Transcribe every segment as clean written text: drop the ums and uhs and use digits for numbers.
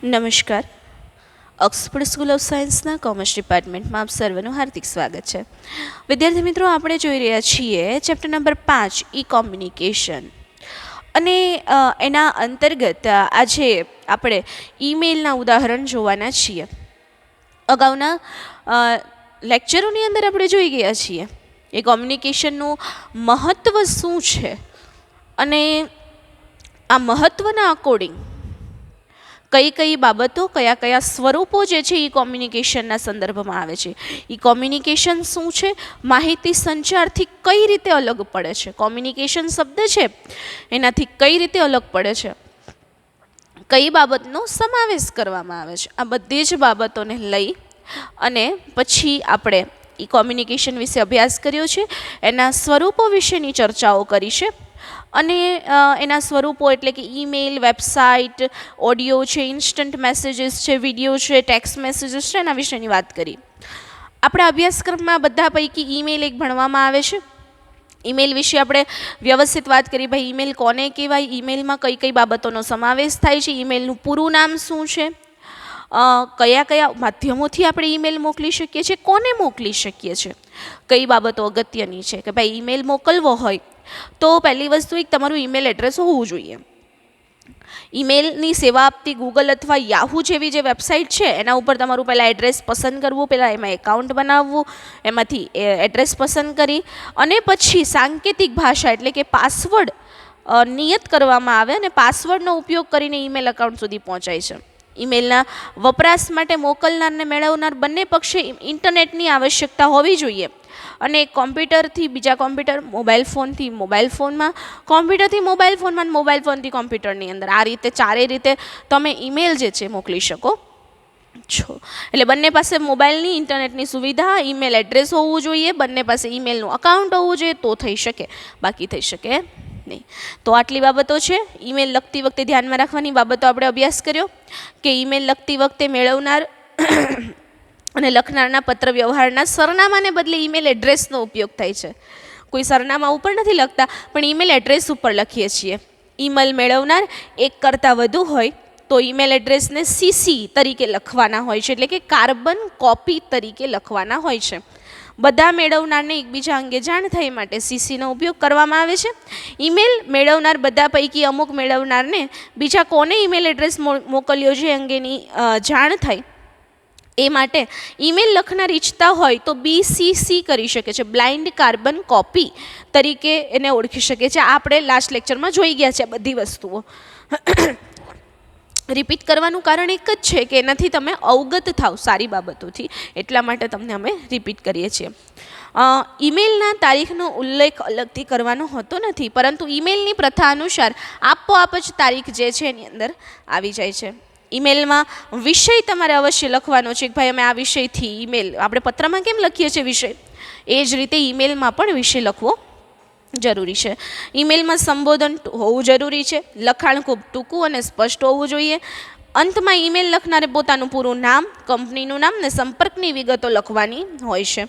નમસ્કાર. Oxford school of સાયન્સના commerce ડિપાર્ટમેન્ટમાં આપ સર્વનું હાર્દિક સ્વાગત છે. વિદ્યાર્થી મિત્રો, આપણે જોઈ રહ્યા છીએ ચેપ્ટર નંબર 5 ઈ કોમ્યુનિકેશન, અને એના અંતર્ગત આજે આપણે ઈમેલના ઉદાહરણ જોવાના છીએ. અગાઉના લેક્ચરોની અંદર આપણે જોઈ ગયા છીએ એ કોમ્યુનિકેશનનું મહત્ત્વ શું છે, અને આ મહત્ત્વના અકોર્ડિંગ કઈ કઈ બાબતો, કયા કયા સ્વરૂપો જે છે એ કોમ્યુનિકેશનના સંદર્ભમાં આવે છે. એ કોમ્યુનિકેશન શું છે, માહિતી સંચારથી કઈ રીતે અલગ પડે છે, કોમ્યુનિકેશન શબ્દ છે એનાથી કઈ રીતે અલગ પડે છે, કઈ બાબતનો સમાવેશ કરવામાં આવે છે, આ બધી જ બાબતોને લઈ અને પછી આપણે એ કોમ્યુનિકેશન વિશે અભ્યાસ કર્યો છે, એના સ્વરૂપો વિશેની ચર્ચાઓ કરી છે. અને એના સ્વરૂપો એટલે કે ઈમેલ, વેબસાઇટ, ઓડિયો છે, ઇન્સ્ટન્ટ મેસેજીસ છે, વિડીયો છે, ટેક્સ્ટ મેસેજીસ છે, એના વિશેની વાત કરી. આપણા અભ્યાસક્રમમાં બધા પૈકી ઈમેલ એક ભણવામાં આવે છે. ઈમેલ વિશે આપણે વ્યવસ્થિત વાત કરી. ભાઈ, ઈમેલ કોને કહેવાય, ઈમેલમાં કઈ કઈ બાબતોનો સમાવેશ થાય છે, ઈમેલનું પૂરું નામ શું છે, કયા કયા માધ્યમોથી આપણે ઈમેલ મોકલી શકીએ છીએ, કોને મોકલી શકીએ છીએ, કઈ બાબતો અગત્યની છે. કે ભાઈ, ઈમેલ મોકલવો હોય તો પહેલી વસ્તુ એક તમારું ઈમેલ એડ્રેસ હોવું જોઈએ. ઈમેલની સેવા આપતી ગૂગલ અથવા યાહુ જેવી જે વેબસાઇટ છે એના ઉપર તમારું પહેલાં એડ્રેસ પસંદ કરવું, પહેલાં એમાં એકાઉન્ટ બનાવવું, એમાંથી એડ્રેસ પસંદ કરી અને પછી સાંકેતિક ભાષા એટલે કે પાસવર્ડ નિયત કરવામાં આવે અને પાસવર્ડનો ઉપયોગ કરીને ઈમેલ એકાઉન્ટ સુધી પહોંચાય છે. ઈમેલના વપરાશ માટે મોકલનાર અને મેળવનાર બંને પક્ષે ઇન્ટરનેટની આવશ્યકતા હોવી જોઈએ. અને કોમ્પ્યુટરથી બીજા કોમ્પ્યુટર, મોબાઈલ ફોનથી મોબાઈલ ફોનમાં, કોમ્પ્યુટરથી મોબાઈલ ફોનમાં, મોબાઈલ ફોનથી કોમ્પ્યુટરની અંદર, આ રીતે ચારે રીતે તમે ઈમેલ જે છે મોકલી શકો છો. એટલે બંને પાસે મોબાઈલની ઇન્ટરનેટની સુવિધા, ઈમેલ એડ્રેસ હોવું જોઈએ, બંને પાસે ઈમેલનું અકાઉન્ટ હોવું જોઈએ, તો થઈ શકે, બાકી થઈ શકે નહીં. તો આટલી બાબતો છે. ઈમેલ લખતી વખતે ધ્યાનમાં રાખવાની બાબતો આપણે અભ્યાસ કર્યો કે ઈમેલ લખતી વખતે મેળવનાર અને લખનારના પત્ર વ્યવહારના સરનામાને બદલે ઈમેલ એડ્રેસનો ઉપયોગ થાય છે. કોઈ સરનામા ઉપર નથી લખતા, પણ ઈમેલ એડ્રેસ ઉપર લખીએ છીએ. ઈમેલ મેળવનાર એક કરતાં વધુ હોય તો ઈમેલ એડ્રેસને સીસી તરીકે લખવાના હોય છે, એટલે કે કાર્બન કોપી તરીકે લખવાના હોય છે. બધા મેળવનારને એકબીજા અંગે જાણ થાય માટે સીસીનો ઉપયોગ કરવામાં આવે છે. ઈમેલ મેળવનાર બધા પૈકી અમુક મેળવનારને બીજા કોને ઈમેલ એડ્રેસ મોકલ્યો છે અંગેની જાણ થાય એ માટે ઈમેલ લખનાર ઈચ્છતા હોય તો BCC કરી શકે છે, બ્લાઇન્ડ કાર્બન કોપી તરીકે એને ઓળખી શકે છે. આપણે લાસ્ટ લેક્ચરમાં જોઈ ગયા છે બધી વસ્તુઓ. રિપીટ કરવાનું કારણ એક જ છે કે એનાથી તમે અવગત થાવ સારી બાબતોથી, એટલા માટે તમને અમે રિપીટ કરીએ છીએ. ઈમેલના તારીખનો ઉલ્લેખ અલગથી કરવાનો હોતો નથી, પરંતુ ઈમેલની પ્રથા અનુસાર આપોઆપ જ તારીખ જે છે એની અંદર આવી જાય છે. ઈમેલમાં વિષય તમારે અવશ્ય લખવાનો છે કે ભાઈ અમે આ વિષયથી, ઈમેલ આપણે પત્રમાં કેમ લખીએ છીએ વિષય, એ જ રીતે ઈમેલમાં પણ વિષય લખવો જરૂરી છે. ઈમેલમાં સંબોધન હોવું જરૂરી છે. લખાણ ખૂબ ટૂંકું અને સ્પષ્ટ હોવું જોઈએ. અંતમાં ઈમેલ લખનારે પોતાનું પૂરું નામ, કંપનીનું નામ ને સંપર્કની વિગતો લખવાની હોય છે.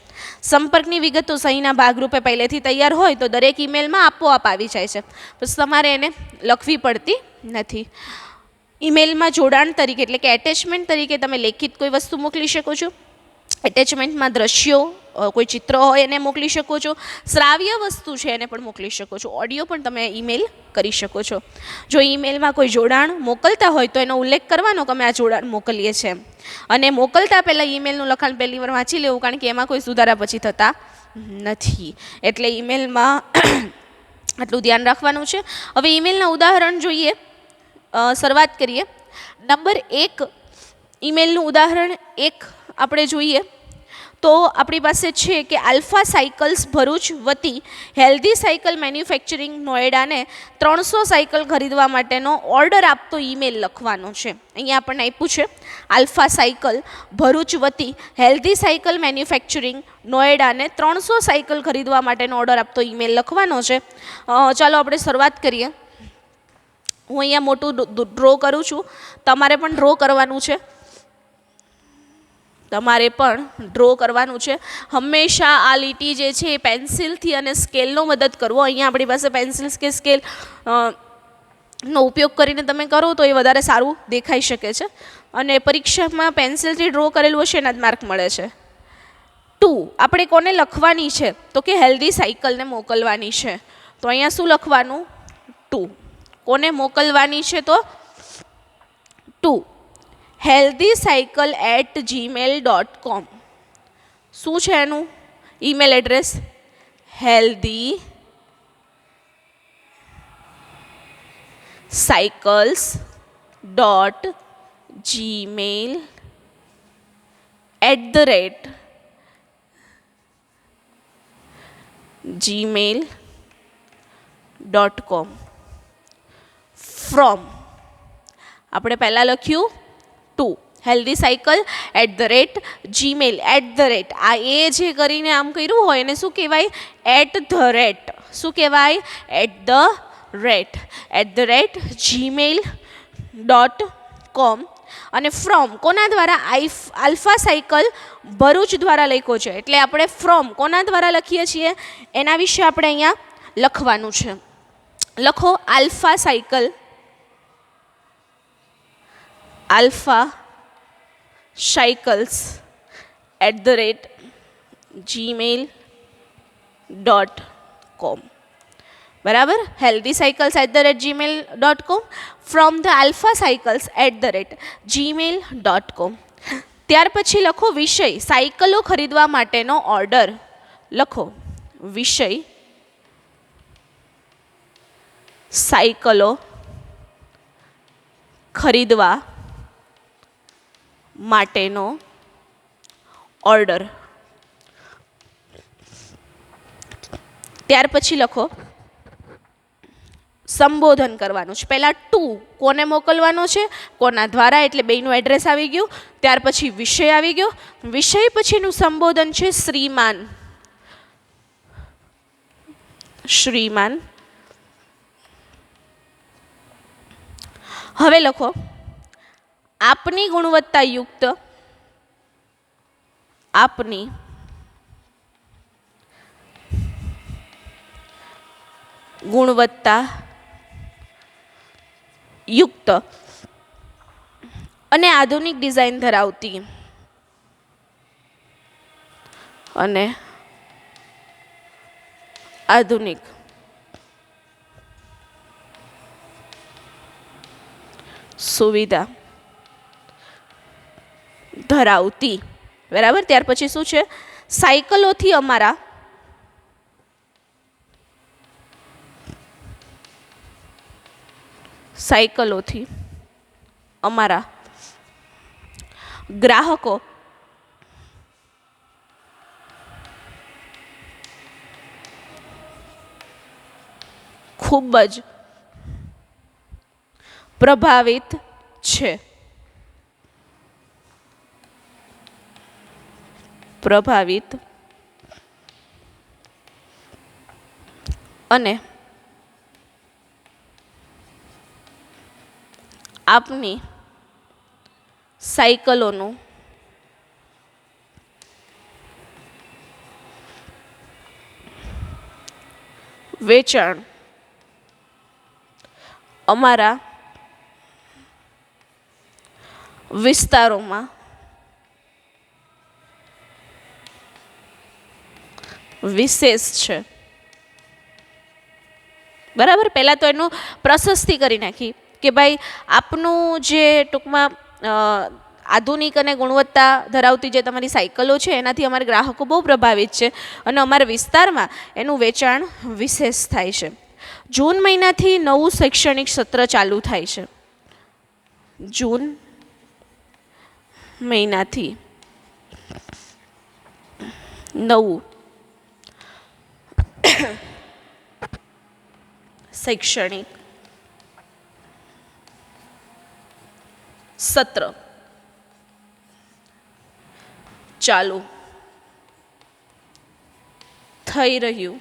સંપર્કની વિગતો સહીના ભાગરૂપે પહેલેથી તૈયાર હોય તો દરેક ઈમેલમાં આપોઆપ આવી જાય છે, પછી તમારે એને લખવી પડતી નથી. ઈમેલમાં જોડાણ તરીકે એટલે કે એટેચમેન્ટ તરીકે તમે લેખિત કોઈ વસ્તુ મોકલી શકો છો. એટેચમેન્ટમાં દ્રશ્યો, કોઈ ચિત્ર હોય એને મોકલી શકો છો. શ્રાવ્ય વસ્તુ છે એને પણ મોકલી શકો છો. ઓડિયો પણ તમે ઈમેલ કરી શકો છો. જો ઈમેલમાં કોઈ જોડાણ મોકલતા હોય તો એનો ઉલ્લેખ કરવાનો કે અમે આ જોડાણ મોકલીએ છીએ, અને મોકલતા પહેલાં ઈમેલનું લખાણ પહેલી વાર વાંચી લેવું, કારણ કે એમાં કોઈ સુધારા પછી થતા નથી. એટલે ઈમેલમાં આટલું ધ્યાન રાખવાનું છે. હવે ઈમેલના ઉદાહરણ જોઈએ, શરૂઆત કરીએ. નંબર 1, ઈમેલનું ઉદાહરણ 1 આપણે જોઈએ તો આપણી પાસે છે કે આલ્ફા સાયકલ્સ ભરૂચ વતી હેલ્ધી સાયકલ મેન્યુફેક્ચરિંગ નોએડાને 300 સાયકલ ખરીદવા માટેનો ઓર્ડર આપતો ઈમેલ લખવાનો છે. અહીંયા આપણને આપ્યું છે આલ્ફા સાયકલ ભરૂચ વતી હેલ્ધી સાયકલ મેન્યુફેક્ચરિંગ નોએડાને 300 સાયકલ ખરીદવા માટેનો ઓર્ડર આપતો ઈમેલ લખવાનો છે. ચાલો આપણે શરૂઆત કરીએ. હું અહીંયા મોટું ડ્રો કરું છું, તમારે પણ ડ્રો કરવાનું છે. હંમેશા આ લીટી જે છે એ પેન્સિલથી અને સ્કેલનો મદદ કરવો. અહીંયા આપણી પાસે પેન્સિલ કે સ્કેલ નો ઉપયોગ કરીને તમે કરો તો એ વધારે સારું દેખાઈ શકે છે. અને પરીક્ષામાં પેન્સિલથી ડ્રો કરેલું હશે એના જ માર્ક મળે છે. 2 આપણે કોને લખવાની છે તો કે હેલ્ધી સાયકલને મોકલવાની છે. તો અહીંયા શું લખવાનું? 2. કોને મોકલવાની છે તો 2 healthycycle@gmail.com. શું છે એનું ઈમેલ એડ્રેસ? healthycycles@gmail.com. ફ્રોમ આપણે પહેલાં લખ્યું 2 healthycycle@gmail આ એ જે કરીને આમ કર્યું હોય એને શું કહેવાય? શું કહેવાય? @gmail.com. અને ફ્રોમ કોના દ્વારા? આલ્ફા સાયકલ ભરૂચ દ્વારા લખ્યો છે એટલે આપણે ફ્રોમ કોના દ્વારા લખીએ છીએ એના વિશે આપણે અહીંયા લખવાનું છે. લખો આલ્ફા cycles@gmail.com. બરાબર? healthycycles@gmail.com. from the alphacycles@gmail.com. ત્યાર પછી લખો વિષય સાયકલો ખરીદવા માટેનો ઓર્ડર. લખો વિષય સાયકલો ખરીદવા માટેનો ઓર્ડર. ત્યાર પછી લખો સંબોધન કરવાનું છે. પહેલાં 2 કોને મોકલવાનો છે? કોના દ્વારા, એટલે બેયનું એડ્રેસ આવી ગયું. ત્યાર પછી વિષય આવી ગયો. વિષય પછીનું સંબોધન છે શ્રીમાન. હવે લખો આપની ગુણવત્તાયુક્ત અને આધુનિક ડિઝાઇન ધરાવતી સુવિધા ધરાવતી. બરાબર? ત્યાર પછી શું છે? સાયકલોથી અમારા ગ્રાહકો ખૂબ જ પ્રભાવિત છે. અને આપની સાયકલોનું વેચાણ અમારા વિસ્તારોમાં વિશેષ છે. બરાબર? પહેલાં તો એનું પ્રશસ્તિ કરી નાખી કે ભાઈ આપનું જે ટૂંકમાં આધુનિક અને ગુણવત્તા ધરાવતી જે તમારી સાયકલો છે એનાથી અમારા ગ્રાહકો બહુ પ્રભાવિત છે અને અમારા વિસ્તારમાં એનું વેચાણ વિશેષ થાય છે. જૂન મહિનાથી નવું શૈક્ષણિક સત્ર ચાલુ થાય છે. જૂન મહિનાથી નવું શૈક્ષણિક સત્ર ચાલુ થઈ રહ્યું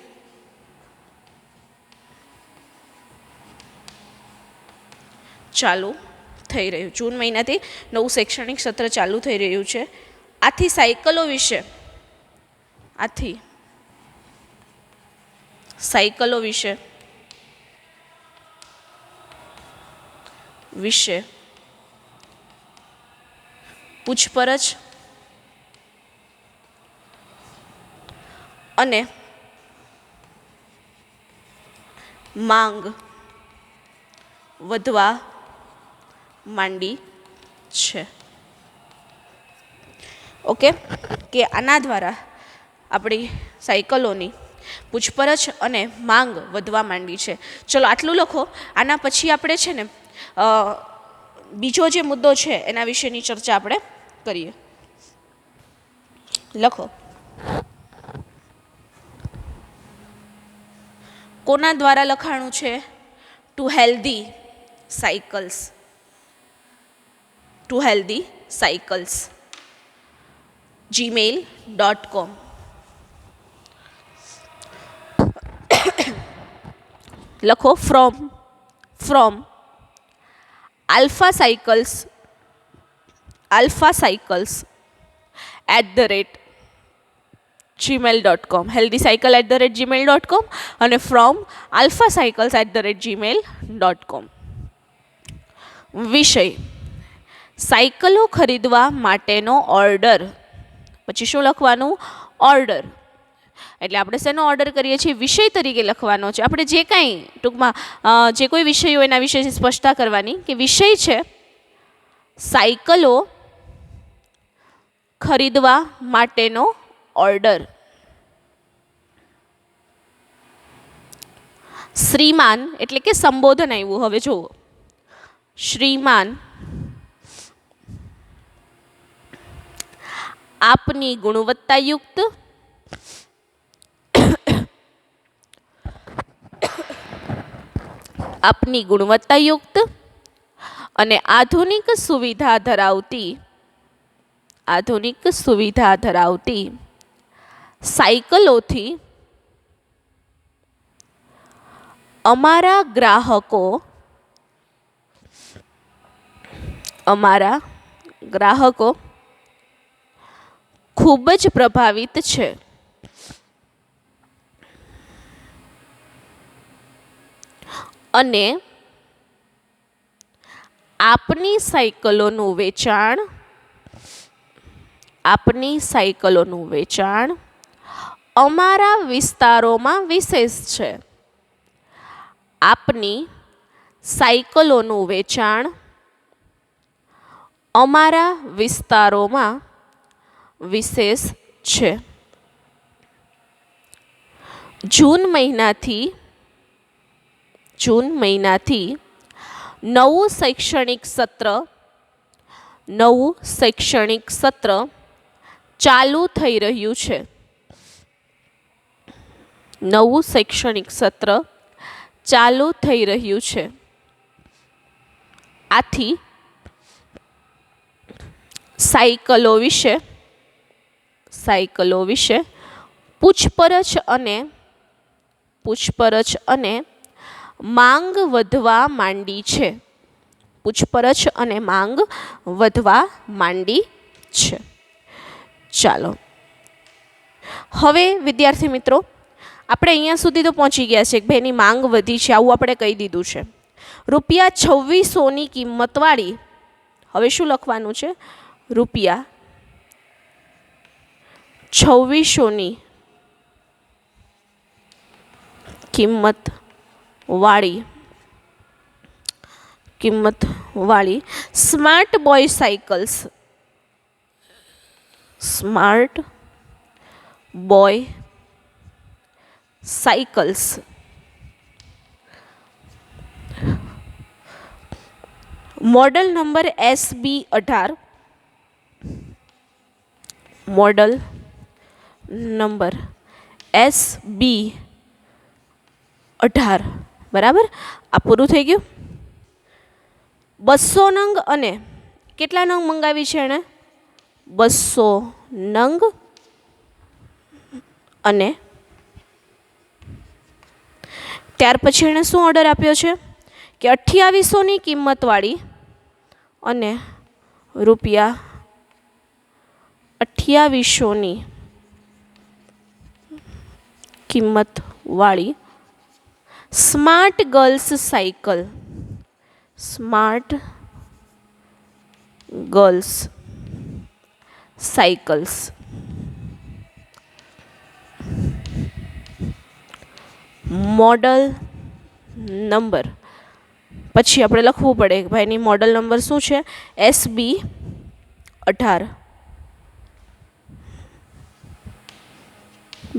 જૂન મહિનાથી નવું શૈક્ષણિક સત્ર ચાલુ થઈ રહ્યું છે. આથી સાયકલો વિશે પૂછપરછ અને માંગ વધવા માંડી છે. ઓકે, કે આના દ્વારા આપણી સાયકલોની પૂછપરછ અને માંગ વધવા માંડી છે. ચલો આટલું લખો. આના પછી આપણે છે ને બીજો જે મુદ્દો છે એના વિશેની ચર્ચા આપણે કરીએ. લખો. કોના દ્વારા લખાણું છે? Two healthy cycles. Two healthy cycles gmail.com. લખો from alpha cycles @gmail.com. healthycycle@gmail.com અને from alphacycles@gmail.com. વિષય સાયકલો ખરીદવા માટેનો ઓર્ડર. પછી શું લખવાનું? ઓર્ડર. એટલે આપણે શેનો ઓર્ડર કરીએ છીએ? વિષય તરીકે લખવાનો છે. આપણે જે કાંઈ ટૂંકમાં જે કોઈ વિષય હોય એના વિશે સ્પષ્ટતા કરવાની કે વિષય છે સાયકલો ખરીદવા માટેનો ઓર્ડર. શ્રીમાન એટલે કે સંબોધન આવ્યું. હવે જુઓ, શ્રીમાન, આપની ગુણવત્તાયુક્ત અને આધુનિક સુવિધા ધરાવતી સાયકલોથી અમારા ગ્રાહકો ખૂબ જ પ્રભાવિત છે. અને આપની સાયકલોનું વેચાણ અમારા વિસ્તારોમાં વિશેષ છે. આપની સાયકલોનું વેચાણ અમારા વિસ્તારોમાં વિશેષ છે. જૂન મહિનાથી નવું શૈક્ષણિક સત્ર ચાલુ થઈ રહ્યું છે. આથી સાયકલો વિશે પૂછપરછ અને માંગ વધવા માંડી છે. ચાલો, હવે વિદ્યાર્થી મિત્રો આપણે અહીંયા સુધી તો પહોંચી ગયા છે કે ભાઈ એની માંગ વધી છે, આવું આપણે કહી દીધું છે. રૂપિયા 2600ની કિંમતવાળી, હવે શું લખવાનું છે? રૂપિયા 2600ની કિંમતવાળી smart boy cycles model number SB18 બરાબર. આ પૂરું થઈ ગયું. 200 નંગ અને કેટલા નંગ મંગાવી છે એણે? 200 નંગ અને ત્યાર પછી એણે શું ઓર્ડર આપ્યો છે કે 2800ની કિંમતવાળી અને રૂપિયા 2800ની કિંમતવાળી smart girls cycles. Model number પછી આપણે લખવું પડે કે ભાઈ એની મોડલ નંબર શું છે, SB18.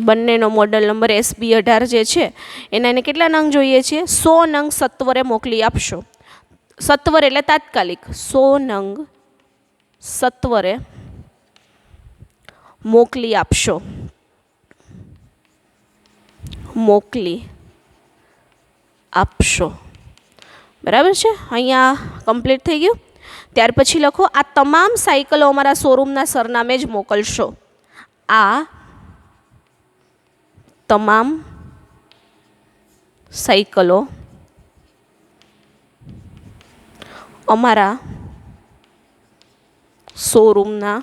બંનેનો મોડલ નંબર SB18 જે છે એના એને કેટલા નંગ જોઈએ છે, 100 નંગ સત્વરે મોકલી આપશો. સત્વર એટલે તાત્કાલિક, 100 નંગ સત્વરે મોકલી આપશો. મોકલી આપશો. બરાબર છે, અહીંયા કમ્પ્લીટ થઈ ગયું. ત્યાર પછી લખો આ તમામ સાયકલો અમારા શોરૂમના સરનામે જ મોકલશો. આ તમામ સાયકલો અમારા શોરૂમના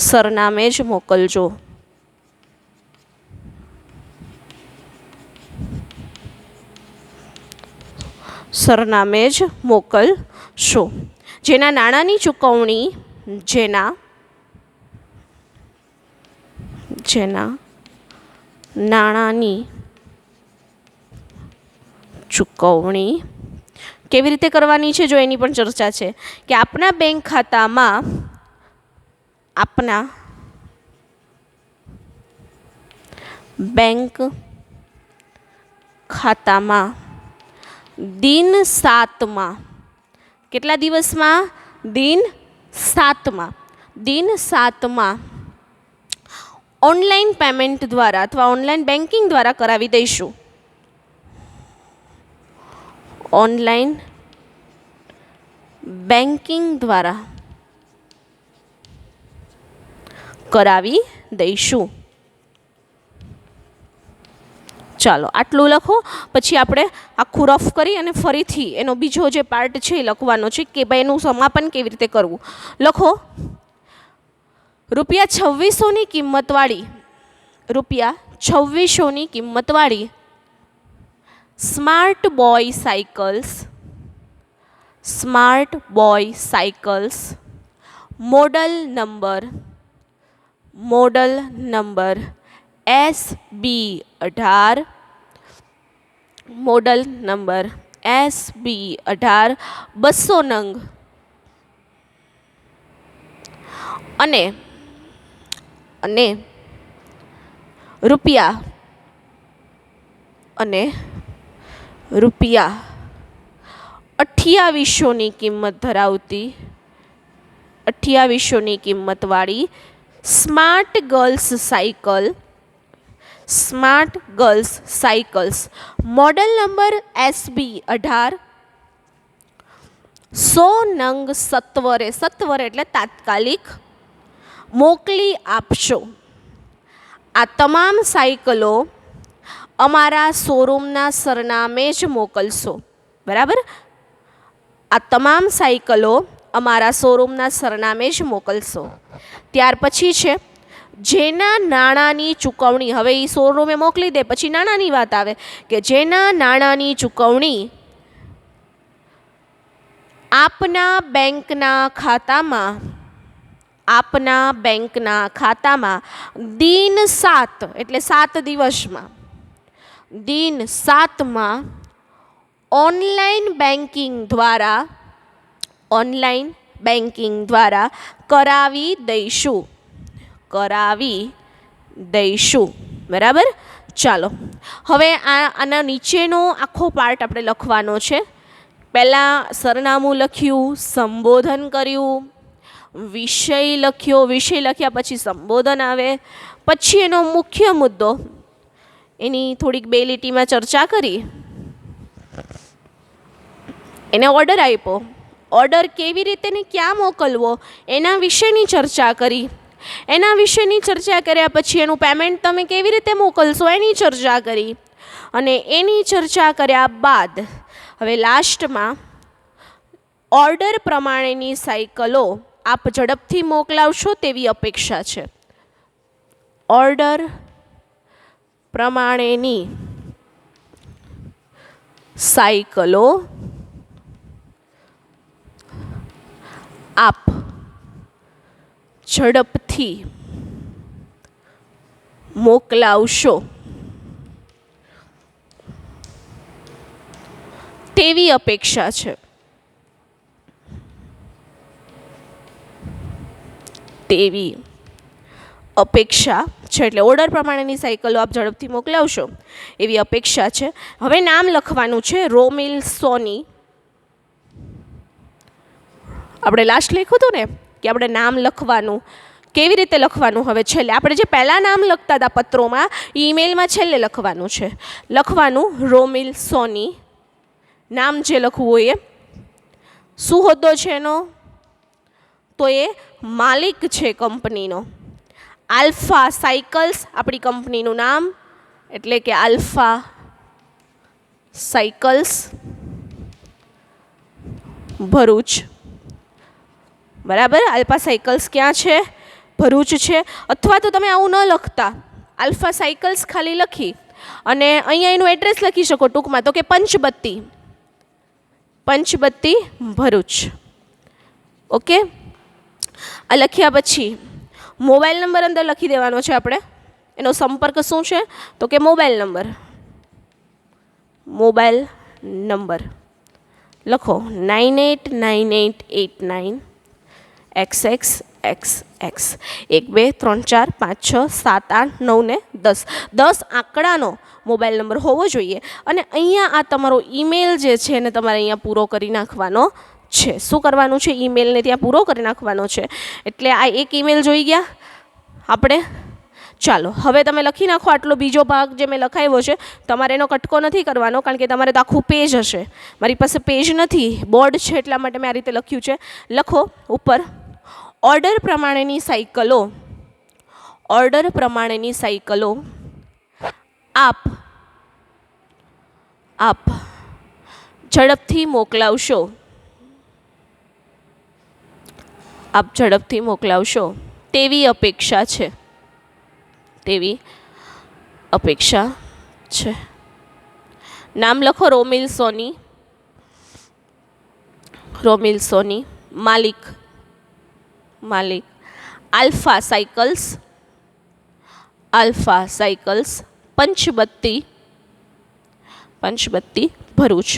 સરનામે જ મોકલજો. સરનામે જ મોકલશો. જેના નાણાંની ચૂકવણી જેના નાણાંની ચૂકવણી કેવી રીતે કરવાની છે જો એની પણ ચર્ચા છે કે આપના બેંક ખાતામાં દિન 7માં કેટલા દિવસમાં, દિન 7માં ઓનલાઈન પેમેન્ટ દ્વારા અથવા ઓનલાઈન બેન્કિંગ દ્વારા કરાવી દઈશું. ઓનલાઈન બેન્કિંગ દ્વારા કરાવી દઈશું. ચાલો આટલું લખો. પછી આપણે આખું રફ કરી અને ફરીથી એનો બીજો જે પાર્ટ છે એ લખવાનો છે કે ભાઈ એનું સમાપન કેવી રીતે કરવું. લખો ₹2600ની કિંમતવાળી smart boy cycles model number SB18 200 નંગ અને રૂપિયા 2800ની કિંમત ધરાવતી 2800ની કિંમતવાળી smart girls cycles model number SB18 100 નંગ સત્વરે એટલે તાત્કાલિક મોકલી આપશો. આ તમામ સાયકલો અમારા શોરૂમના સરનામે જ મોકલશો. બરાબર, આ તમામ સાયકલો અમારા શોરૂમના સરનામે જ મોકલશો. ત્યાર પછી છે જેના નાણાંની ચૂકવણી. હવે એ શોરૂમે મોકલી દે પછી નાણાંની વાત આવે કે જેના નાણાંની ચૂકવણી આપના બેંકના ખાતામાં દિન 7 એટલે 7 દિવસમાં દિન 7માં ઓનલાઈન બેન્કિંગ દ્વારા કરાવી દઈશું. બરાબર, ચાલો હવે આના નીચેનો આખો પાર્ટ આપણે લખવાનો છે. પહેલાં સરનામું લખ્યું, સંબોધન કર્યું, વિષય લખ્યો, વિષય લખ્યા પછી સંબોધન આવે, પછી એનો મુખ્ય મુદ્દો એની થોડીક 2 લીટીમાં ચર્ચા કરી, એને ઓર્ડર આપ્યો, ઓર્ડર કેવી રીતે ને ક્યાં મોકલવો એના વિશેની ચર્ચા કરી, એના વિશેની ચર્ચા કર્યા પછી એનું પેમેન્ટ તમે કેવી રીતે મોકલશો એની ચર્ચા કરી, અને એની ચર્ચા કર્યા બાદ હવે લાસ્ટમાં ઓર્ડર પ્રમાણેની સાયકલો આપ ઝડપથી મોકલાવશો તેવી અપેક્ષા છે. ઓર્ડર પ્રમાણેની સાયકલો આપ ઝડપથી મોકલાવશો તેવી અપેક્ષા છે. તેવી અપેક્ષા છે એટલે ઓર્ડર પ્રમાણેની સાયકલો આપ ઝડપથી મોકલાવશો એવી અપેક્ષા છે. હવે નામ લખવાનું છે રોમિલ સોની. આપણે લાસ્ટ લખ્યું હતું ને કે આપણે નામ લખવાનું કેવી રીતે લખવાનું. હવે છેલ્લે આપણે જે પહેલાં નામ લખતા હતા પત્રોમાં ઈમેલમાં છેલ્લે લખવાનું છે. લખવાનું રોમિલ સોની. નામ જે લખવું હોય એ. શું હોદ્દો છે એનો? તો એ માલિક છે કંપનીનો. આલ્ફા સાયકલ્સ આપણી કંપનીનું નામ એટલે કે આલ્ફા સાયકલ્સ ભરૂચ. બરાબર. આલ્ફા સાયકલ્સ ક્યાં છે? ભરૂચ છે. અથવા તો તમે આવું ન લખતા આલ્ફા સાયકલ્સ ખાલી લખી અને અહીંયા એનું એડ્રેસ લખી શકો ટૂંકમાં તો કે પંચબત્તી ભરૂચ. ઓકે. આ લખ્યા પછી મોબાઈલ નંબર અંદર લખી દેવાનો છે આપણે. એનો સંપર્ક શું છે? તો કે મોબાઈલ નંબર લખો 989889XX. 1 2 3 4 5 6 7 8 9 ને 10. 10 આંકડાનો મોબાઈલ નંબર હોવો જોઈએ. અને અહીંયા આ તમારો ઈમેલ જે છે એને તમારે અહીંયા પૂરો કરી નાખવાનો છે. શું કરવાનું છે? ઈમેલને ત્યાં પૂરો કરી નાખવાનો છે. એટલે આ એક ઈમેલ જોઈ ગયા આપણે. ચાલો હવે તમે લખી નાખો આટલો બીજો ભાગ જે મેં લખાવ્યો છે. તમારે એનો કટકો નથી કરવાનો કારણ કે તમારે તો આખું પેજ હશે. મારી પાસે પેજ નથી, બોર્ડ છે, એટલા માટે મેં આ રીતે લખ્યું છે. લખો ઉપર ઓર્ડર પ્રમાણેની સાયકલો આપ ઝડપથી મોકલાવશો તેવી અપેક્ષા છે. નામ લખો રોમિલ સોની. માલિક Alpha cycles Panchbatti Bharuch.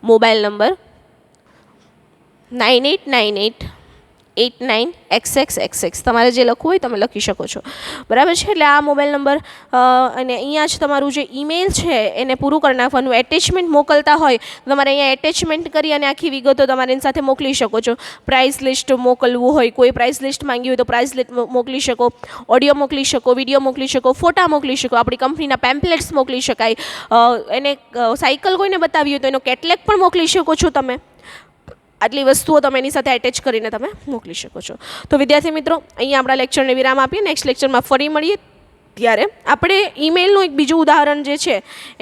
Mobile number 989889XX. તમારે જે લખવું હોય તમે લખી શકો છો. બરાબર છે. એટલે આ મોબાઈલ નંબર અને અહીંયા જ તમારું જે ઈમેલ છે એને પૂરું કરી નાખવાનું. એટેચમેન્ટ મોકલતા હોય તો તમારે અહીંયા એટેચમેન્ટ કરી અને આખી વિગતો તમારે એની સાથે મોકલી શકો છો. પ્રાઇસ લિસ્ટ મોકલવું હોય, કોઈ પ્રાઇસ લિસ્ટ માંગી હોય તો પ્રાઇસ લિસ્ટ મોકલી શકો, ઓડિયો મોકલી શકો, વિડીયો મોકલી શકો, ફોટા મોકલી શકો, આપણી કંપનીના પેમ્પલેટ્સ મોકલી શકાય. એને સાયકલ કોઈને બતાવી હોય તો એનો કેટલેગ પણ મોકલી શકો છો તમે. આટલી વસ્તુઓ તમે એની સાથે એટેચ કરીને તમે મોકલી શકો છો. તો વિદ્યાર્થી મિત્રો અહીંયા આપણા લેક્ચરને વિરામ આપીએ. નેક્સ્ટ લેક્ચરમાં ફરી મળીએ ત્યારે આપણે ઈમેલનું એક બીજું ઉદાહરણ જે છે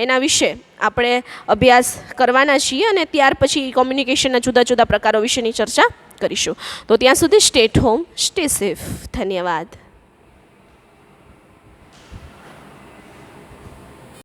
એના વિશે આપણે અભ્યાસ કરવાના છીએ અને ત્યાર પછી કોમ્યુનિકેશનના જુદા જુદા પ્રકારો વિશેની ચર્ચા કરીશું. તો ત્યાં સુધી stay at home, stay safe. ધન્યવાદ.